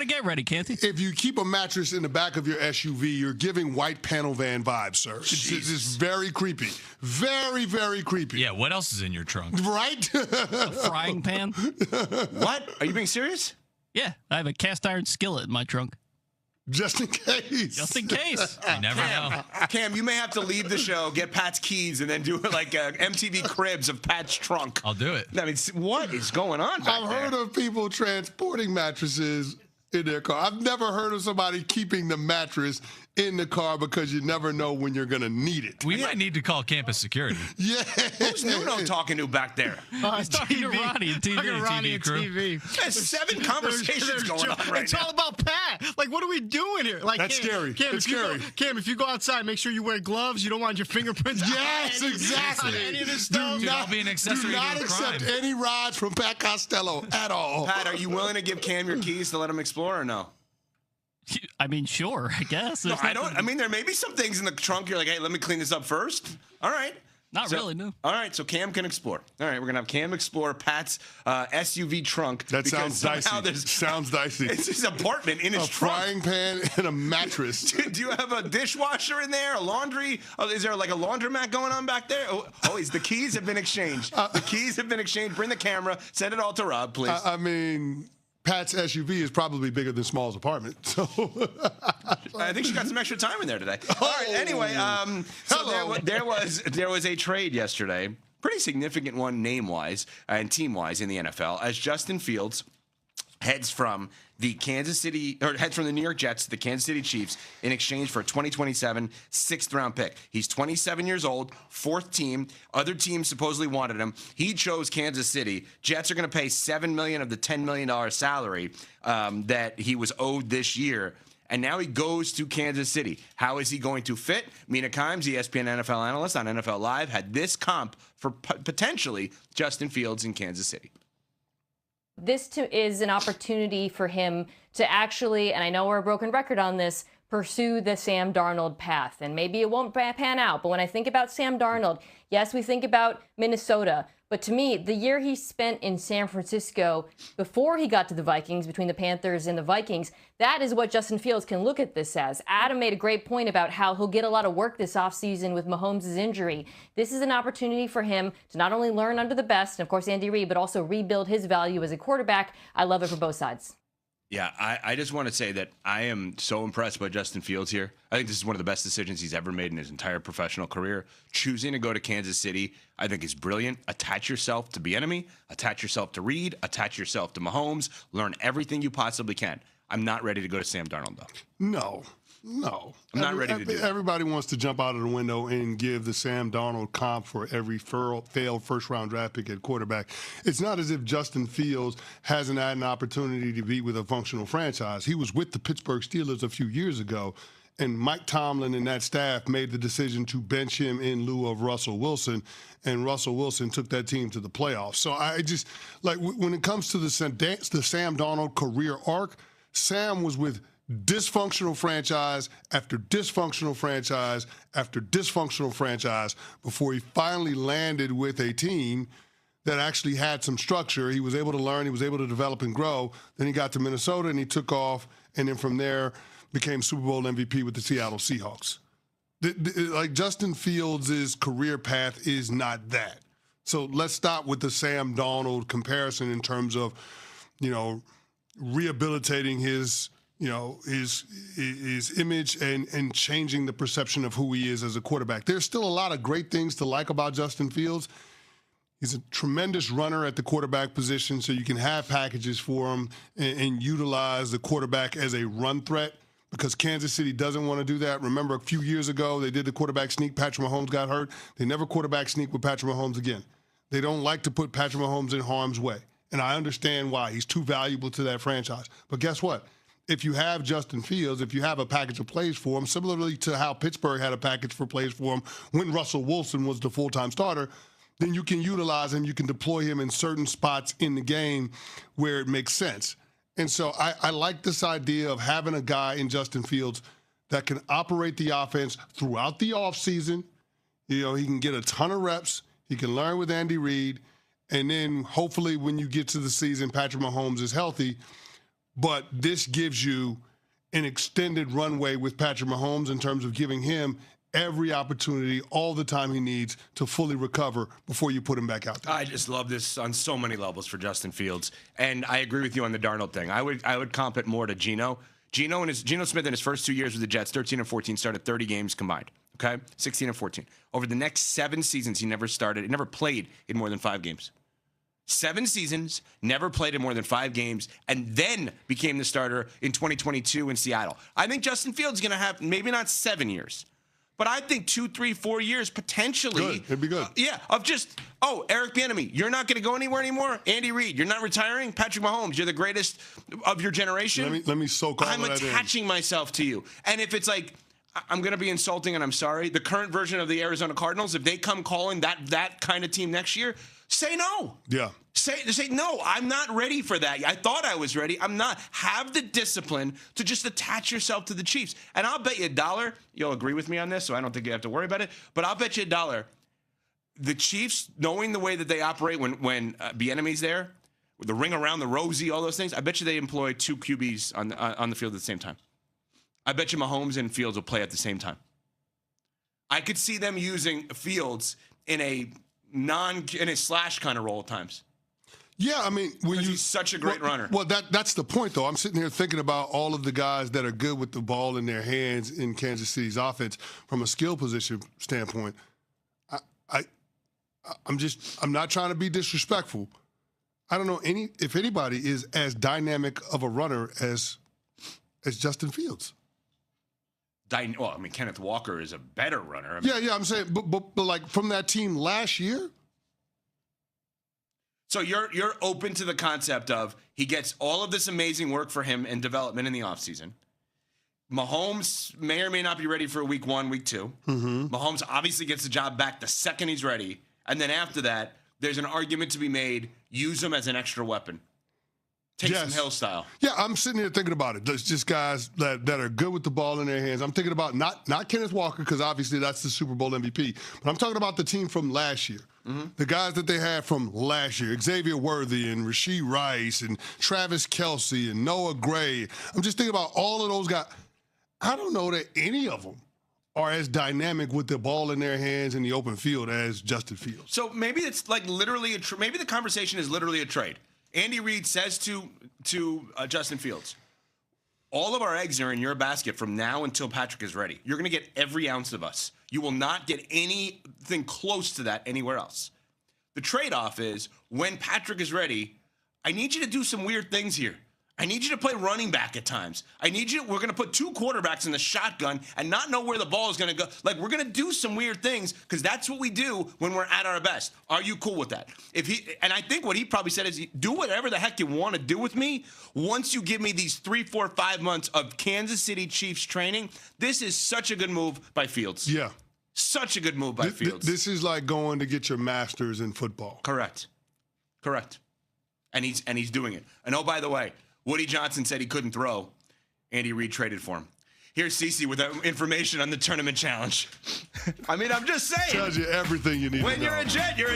to get ready, Canty. If you keep a mattress in the back of your SUV, you're giving white panel van vibes, sir. It's very creepy. Very, very creepy. Yeah, what else is in your trunk? Right? A frying pan. What? Are you being serious? Yeah, I have a cast iron skillet in my trunk. Just in case. Just in case. You never know. Cam, you may have to leave the show, get Pat's keys, and then do like MTV Cribs of Pat's trunk. I'll do it. I mean, what is going on back I've there? heard of people transporting mattresses in their car. I've never heard of somebody keeping the mattress in the car because you never know when you're going to need it. We might need to call campus security. Yeah. Who's Nuno talking to back there? He's talking to Ronnie and TV crew. There's 7 conversations going on right It's now. all about Pat. Like, what are we doing here? Like, That's scary. It's scary. Cam, if you go outside, make sure you wear gloves. You don't want your fingerprints Yes, on exactly. any of this stuff. Dude, I'll be an accessory Do not to a crime. accept any rides from Pat Costello at all. Pat, are you willing to give Cam your keys to let him explore or no? I mean, sure, I guess. No, I don't. I mean, there may be some things in the trunk you're like, hey, let me clean this up first. All right. Not really, no. All right, so Cam can explore. All right, we're going to have Cam explore Pat's SUV trunk. That because sounds somehow dicey. Sounds dicey. It's his apartment in his A trunk. frying pan and a mattress. Do you have a dishwasher in there? A laundry? Oh, is there like a laundromat going on back there? The keys have been exchanged. The keys have been exchanged. Bring the camera. Send it all to Rob, please. I mean, Pat's SUV is probably bigger than Small's apartment. So I think she got some extra time in there today. All right. Anyway, so there was a trade yesterday, pretty significant one name-wise and team-wise in the NFL, as Justin Fields heads from the New York Jets to the Kansas City Chiefs in exchange for a 2027 6th-round pick. He's 27 years old, 4th team. Other teams supposedly wanted him. He chose Kansas City. Jets are going to pay $7 million of the $10 million salary that he was owed this year. And now he goes to Kansas City. How is he going to fit? Mina Kimes, ESPN NFL analyst on NFL Live, had this comp for potentially Justin Fields in Kansas City. This is an opportunity for him to actually, and I know we're a broken record on this, pursue the Sam Darnold path. And maybe it won't pan out, but when I think about Sam Darnold, yes, we think about Minnesota. But to me, the year he spent in San Francisco before he got to the Vikings, between the Panthers and the Vikings, that is what Justin Fields can look at this as. Adam made a great point about how he'll get a lot of work this offseason with Mahomes' injury. This is an opportunity for him to not only learn under the best, and of course Andy Reid, but also rebuild his value as a quarterback. I love it for both sides. Yeah, I just want to say that I am so impressed by Justin Fields here. I think this is one of the best decisions he's ever made in his entire professional career. Choosing to go to Kansas City, I think, is brilliant. Attach yourself to Bieniemy, attach yourself to Reid, attach yourself to Mahomes, learn everything you possibly can. I'm not ready to go to Sam Darnold, though. No. I'm not ready to do that. Everybody wants to jump out of the window and give the Sam Darnold comp for every failed first-round draft pick at quarterback. It's not as if Justin Fields hasn't had an opportunity to be with a functional franchise. He was with the Pittsburgh Steelers a few years ago, and Mike Tomlin and that staff made the decision to bench him in lieu of Russell Wilson, and Russell Wilson took that team to the playoffs. So I just, like, when it comes to the Sam Darnold career arc, Sam was with dysfunctional franchise after dysfunctional franchise after dysfunctional franchise before he finally landed with a team that actually had some structure. He was able to learn, he was able to develop and grow. Then he got to Minnesota and he took off, and then from there became Super Bowl MVP with the Seattle Seahawks. Like, Justin Fields' career path is not that. So let's stop with the Sam Darnold comparison in terms of, rehabilitating his image and changing the perception of who he is as a quarterback. There's still a lot of great things to like about Justin Fields. He's a tremendous runner at the quarterback position, so you can have packages for him and utilize the quarterback as a run threat, because Kansas City doesn't want to do that. Remember, a few years ago, they did the quarterback sneak. Patrick Mahomes got hurt. They never quarterback sneak with Patrick Mahomes again. They don't like to put Patrick Mahomes in harm's way, and I understand why. He's too valuable to that franchise. But guess what? If you have Justin Fields, if you have a package of plays for him, similarly to how Pittsburgh had a package for plays for him when Russell Wilson was the full-time starter, then you can utilize him, you can deploy him in certain spots in the game where it makes sense. And so I like this idea of having a guy in Justin Fields that can operate the offense throughout the offseason. He can get a ton of reps. He can learn with Andy Reid. And then hopefully when you get to the season, Patrick Mahomes is healthy. but this gives you an extended runway with Patrick Mahomes in terms of giving him every opportunity, all the time he needs to fully recover before you put him back out there. I just love this on so many levels for Justin Fields, and I agree with you on the Darnold thing. I would comp it more to Geno. Geno Smith in his first 2 years with the Jets, 13 and 14, started 30 games combined. Okay, 16 and 14. Over the next 7 seasons, he never played in more than 5 games. 7 seasons, never played in more than 5 games, and then became the starter in 2022 in Seattle. I think Justin Fields is going to have maybe not 7 years, but I think 2, 3, 4 years potentially. Good. It'd be good. Of just, Eric Bieniemy, you're not going to go anywhere anymore. Andy Reid, you're not retiring. Patrick Mahomes, you're the greatest of your generation. Let me soak all I'm of that in. attaching myself to you. And if it's like, I'm going to be insulting and I'm sorry, the current version of the Arizona Cardinals, if they come calling that kind of team next year, say no. Yeah. Say no, I'm not ready for that. I thought I was ready. I'm not. Have the discipline to just attach yourself to the Chiefs. And I'll bet you $1. You'll agree with me on this, so I don't think you have to worry about it. But I'll bet you $1. The Chiefs, knowing the way that they operate when Bieniemy's there, with the ring around the rosy, all those things, I bet you they employ 2 QBs on the field at the same time. I bet you Mahomes and Fields will play at the same time. I could see them using Fields in a slash kind of role at times. Yeah, I mean, he's such a great runner. Well, that's the point, though. I'm sitting here thinking about all of the guys that are good with the ball in their hands in Kansas City's offense from a skill position standpoint. I'm not trying to be disrespectful. I don't know if anybody is as dynamic of a runner as Justin Fields. Well, I mean, Kenneth Walker is a better runner. Yeah, I'm saying, but like from that team last year. So you're open to the concept of he gets all of this amazing work for him and development in the offseason. Mahomes may or may not be ready for week 1, week 2. Mm-hmm. Mahomes obviously gets the job back the second he's ready. And then after that, there's an argument to be made. Use him as an extra weapon. Take some Hill style. Yeah, I'm sitting here thinking about it. There's just guys that are good with the ball in their hands. I'm thinking about not Kenneth Walker, because obviously that's the Super Bowl MVP. But I'm talking about the team from last year. Mm-hmm. The guys that they had from last year, Xavier Worthy and Rashee Rice and Travis Kelce and Noah Gray. I'm just thinking about all of those guys. I don't know that any of them are as dynamic with the ball in their hands in the open field as Justin Fields. So maybe it's like literally maybe the conversation is literally a trade. Andy Reid says to Justin Fields, all of our eggs are in your basket from now until Patrick is ready. You're going to get every ounce of us. You will not get anything close to that anywhere else. The trade-off is when Patrick is ready, I need you to do some weird things here. I need you to play running back at times. We're going to put 2 quarterbacks in the shotgun and not know where the ball is going to go. Like, we're going to do some weird things because that's what we do when we're at our best. Are you cool with that? And I think what he probably said is, do whatever the heck you want to do with me. Once you give me these 3, 4, 5 months of Kansas City Chiefs training, this is such a good move by Fields. Yeah. Such a good move by Fields. This is like going to get your master's in football. Correct. And he's doing it. And oh, by the way, Woody Johnson said he couldn't throw. Andy Reid traded for him. Here's Cece with information on the tournament challenge. I mean, I'm just saying. Tells you everything you need to know. When you're a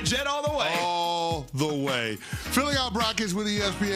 Jet all the way. All the way. Filling out brackets with ESPN.